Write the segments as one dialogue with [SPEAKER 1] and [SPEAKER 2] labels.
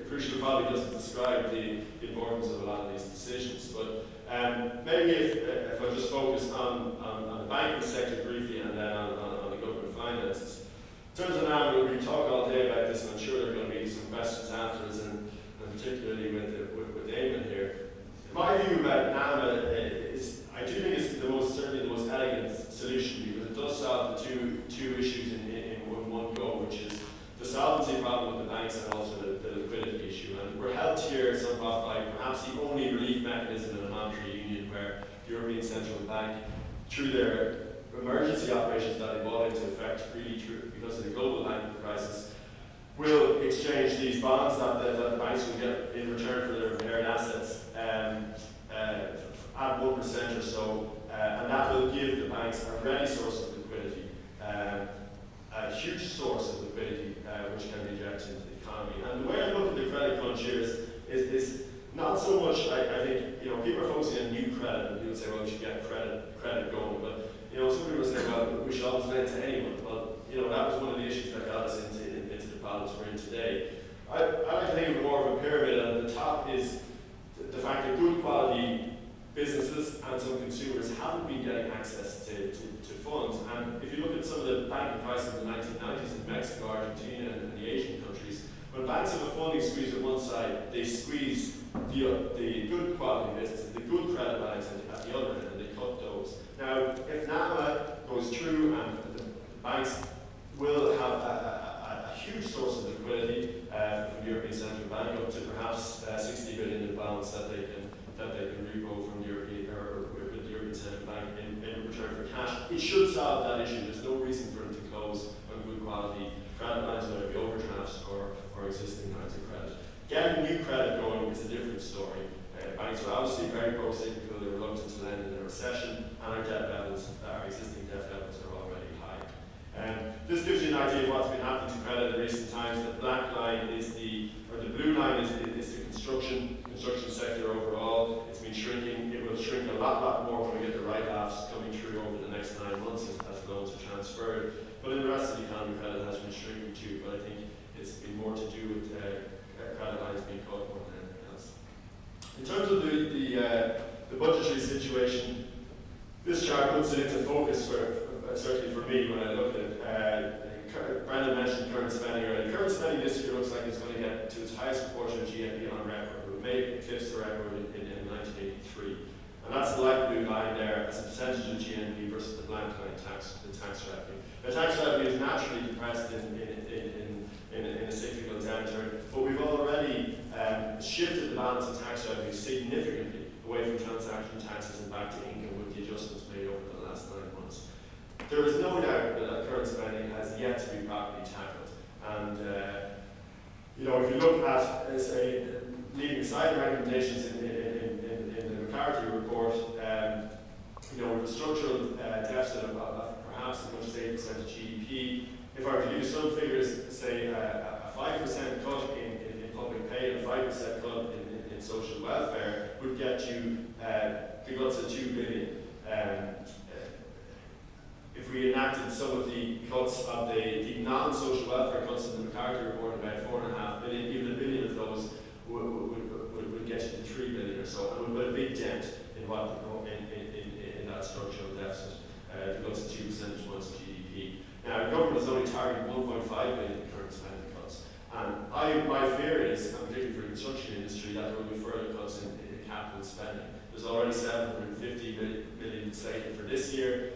[SPEAKER 1] crucial probably doesn't describe the importance of a lot of these decisions. But maybe if I just focus on the banking sector briefly and then on the government finances. In terms of NAMA, we talk all day about this, and I'm sure there are going to be some questions after us, and particularly with Damon here. My view about NAMA is, I do think it's certainly the most elegant solution, because it does solve the two issues in one go, which is the solvency problem with the banks and also the liquidity issue. And we're helped here somewhat by perhaps the only relief mechanism in a monetary union, where the European Central Bank, through their emergency operations that they brought into effect really because of the global banking crisis, will exchange these bonds that the banks will get in return for their inherited assets at 1% or so, and that will give the banks a ready source of liquidity, a huge source of liquidity which can be injected into the economy. And the way I look at the credit crunch here is not so much, I think, people are focusing on new credit, and people say, well, we should get credit going, but some people say, well, we should always lend to anyone. Well, that was one of the issues that got us into the problems we're in today. I like to think of it more of a pyramid, and at the top is the fact that good quality businesses and some consumers haven't been getting access to funds. And if you look at some of the banking crises in the 1990s in Mexico, Argentina, and the Asian countries, when banks have a funding squeeze at one side, they squeeze the good quality businesses, the good credit lines at the other end, and they cut those. Now, if NAMA goes through and the banks will have a huge source of liquidity from the European Central Bank, up to perhaps 60 billion in bonds that they can repo from the European Central Bank in return for cash. It should solve that issue. There's no reason for them to close on good quality credit lines, whether it be overdrafts or existing lines of credit. Getting new credit going is a different story. Banks are obviously very pro-cyclical, they're reluctant to lend in a recession, and our existing debt levels are already high. This gives you an idea of what's been happening to credit in recent times. The black line the blue line is the construction sector overall. It's been shrinking. It will shrink a lot more when we get the write-offs coming through over the next 9 months as loans are transferred. But in the rest of the economy, credit has been shrinking too. But I think it's been more to do with credit lines being cut more than anything else. In terms of the budgetary situation, this chart puts it into focus certainly for me when I look at it. Brendan mentioned current spending earlier. Current spending this year looks like it's going to get to its highest proportion of GNP on record. It may eclipse the record in 1983. And that's the light blue line there as a percentage of GNP versus the blank line, the tax revenue. The tax revenue is naturally depressed in a cyclical downturn, but we've already shifted the balance of tax revenue significantly away from transaction taxes and back to income with the adjustments made over the last 9 months. There is no doubt that current spending has yet to be properly tackled. And if you look at, say, leaving aside the recommendations in the McCarthy report, with a structural deficit of perhaps as much as 8% of GDP, if I were to give you some figures, say a 5% cut in public pay and a 5% cut in social welfare would get you the guts of 2 billion. If we enacted some of the cuts of the non-social welfare cuts in the McCarthy report, about 4.5 billion, even a billion of those would get you to 3 billion or so, and would put a big dent in that structural deficit. The guts of 2 percentage points of GDP. Now, the government is only targeting 1.5 billion in current spending cuts, and my fear is, and particularly for the construction industry, that there will be further cuts in capital spending. There's already 750 million slated for this year.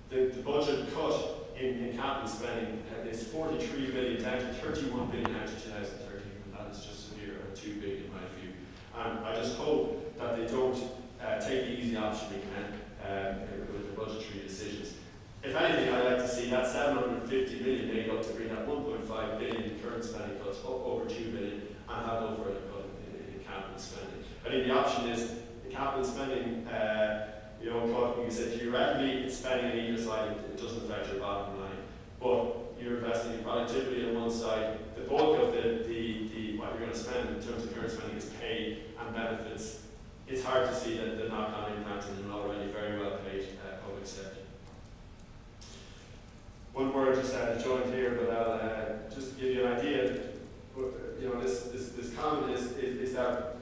[SPEAKER 1] The budget cut in capital spending is 43 billion down to 31 billion out to 2013, and that is just severe and too big in my view. And I just hope that they don't take the easy option again with the budgetary decisions. If anything, I'd like to see that 750 million made up to bring that 1.5 billion in current spending cuts up over 2 billion and have no further cut in capital spending. I think the option is the capital spending cut, you said theoretically it's spending on either side, it doesn't affect your bottom line. But you're investing in productivity on one side, the bulk of what you're going to spend in terms of current spending is pay and benefits. It's hard to see the knock-on impact in an already very well paid public sector. One word just joined here, but I'll just to give you an idea. This comment is that,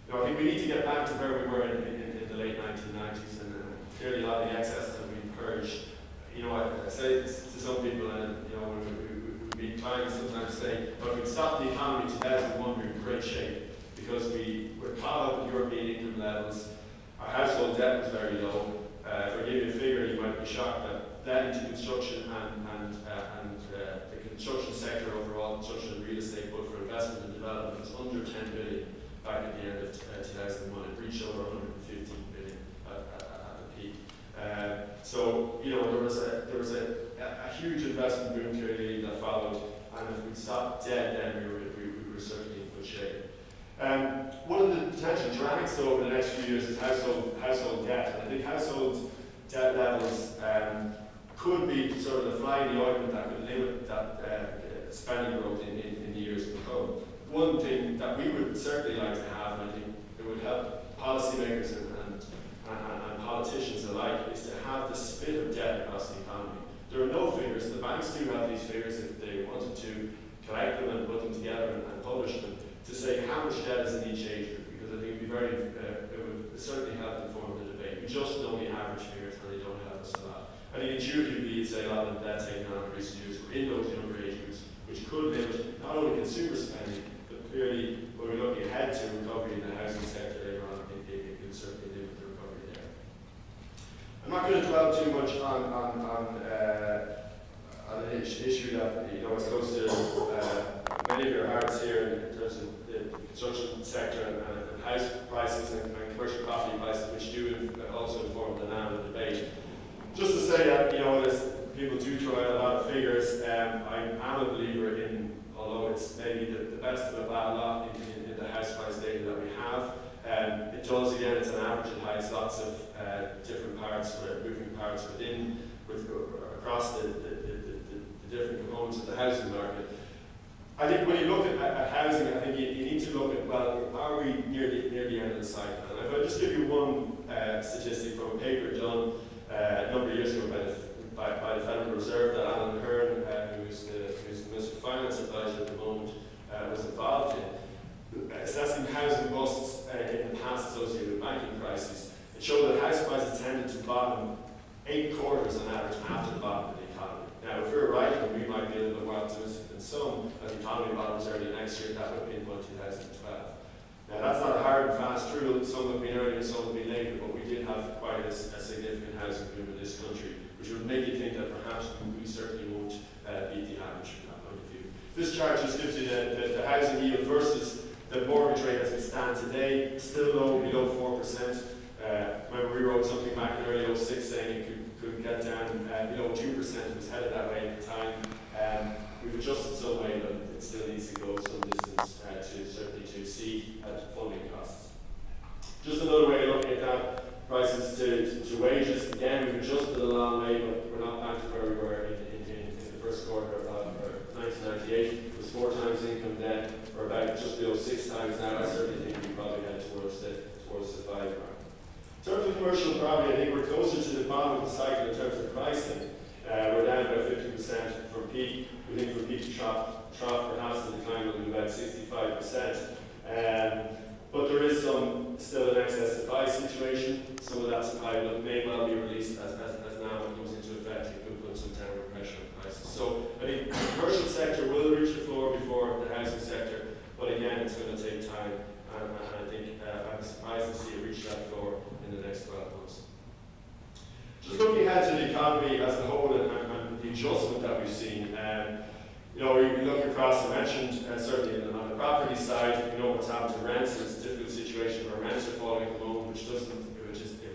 [SPEAKER 1] you know, I think we need to get back to where we were in the late 1990s, and clearly a lot of the excesses have been purged. You know, I say this to some people, and you know, we clients sometimes say, but if we stop the economy in 2001, we're in great shape because we were caught up with European income levels. Our household debt was very low. If I give you a figure, you might be shocked that debt into construction and the construction sector overall, construction and real estate, both for investment and development, was under 10 billion back at the end of 2001. It reached over 115 billion at the peak. So you know, there was a huge investment boom clearly that followed, and if we stopped debt, then we were certainly in good shape. One of the potential drags over the next few years is household debt. And I think household debt levels could be sort of the fly in the ointment that could limit that spending growth in the years to come. One thing that we would certainly like to have, and I think it would help policymakers and politicians alike, is to have the split of debt across the economy. There are no figures. The banks do have these figures if they wanted to collect them and put them together and publish them, to say how much debt is in each age group, because I think it would certainly help inform the debate. We just know the average figures, and they don't help us a lot. I think intuitively you'd say a lot of the debt taken on in recent years were in those younger age groups, which could limit not only consumer spending, but clearly when we're looking ahead to recovery in the housing sector later on, it could certainly limit the recovery there. I'm not going to dwell too much on an issue that, you know, is close to many of your hearts here in terms of the construction sector and house prices and commercial property prices, which do also inform the now the debate. Just to say that, you know, people do throw out a lot of figures. I am a believer in, although it's maybe the best of a bad lot in the house price data that we have. It does, again, it's an average, it hides lots of different parts, moving parts across the different components of the housing market. I think when you look at housing, I think you need to look at, well, are we near the end of the cycle? And if I just give you one statistic from a paper done a number of years ago by the Federal Reserve that Alan Hearn, who's the Minister of Finance advisor at the moment, was involved in, assessing housing busts in the past associated with banking crises. It showed that house prices tended to bottom 8 quarters on average after the bottom of the economy. Now, if we're right, and we might be a little bit more optimistic than some, that the economy bottoms early next year, that would be in 2012. Now, that's not a hard and fast rule. Some have been earlier, some have been later, but we did have quite a significant housing boom in this country, which would make you think that perhaps we certainly won't beat the average from that point of view. This chart just gives you the housing yield versus the mortgage rate as we stand today, still low, below 4%. Remember, we wrote something back in early 06 saying it could get down below 2%. It was headed that way at the time. We've adjusted some way, but it still needs to go some distance certainly to see at funding costs. Just another way of looking at that, prices to wages. Again, we've adjusted a long way, but we're not back to where we were in the first quarter of 1998. It was 4 times income then. We're about just below 6 times now. I certainly think we probably head towards the 5 mark. In terms of commercial property, I think we're closer to the bottom of the cycle in terms of pricing. We're down about 50% from peak. We think from peak to trough perhaps the decline will be about 65%. But there is still an excess supply situation. Some of that supply may well be released as now it comes into effect. It could put some downward pressure on prices. So I think the commercial sector will reach the floor before the housing sector, but again, it's going to take time. And I think I'm surprised to see it reach that floor in the next 12 months. Just looking ahead to the economy as a whole and the adjustment that we've seen, you know, we look across, I mentioned certainly on the property side, you know what's happened to rents, and it's a difficult situation where rents are falling at the moment, which is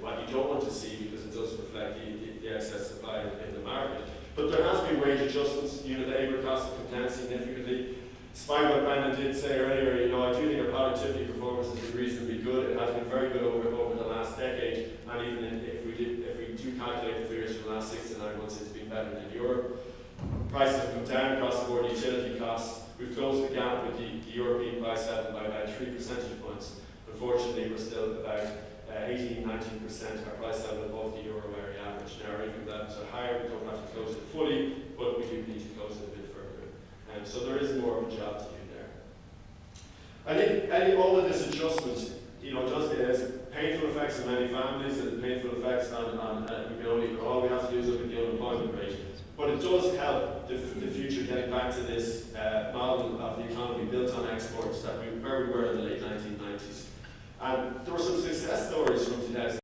[SPEAKER 1] what you don't want to see because it does reflect the excess supply in the market. But there has been wage adjustments. Unit labour costs have come down significantly. Despite what Brandon did say earlier, you know, I do think our productivity performance has been reasonably good. It has been very good over the last decade, and even if we do calculate the figures for the last 6 to 9 months, it's been better than Europe. Prices have come down across the board. Utility costs, we've closed the gap with the European price level by about 3 percentage points. Unfortunately, we're still about 18-19% our price level above the euro area average. Now our income levels are higher. We don't have to close it fully, but we do need to close it a bit further. So there is more of a job to do there. I think all of this adjustment, you know, does has painful effects on many families and painful effects on all we have to do is look at the unemployment rate. But it does help the future getting back to this model of the economy built on exports that where we were in the late 1990s. And there were some success stories from 2000.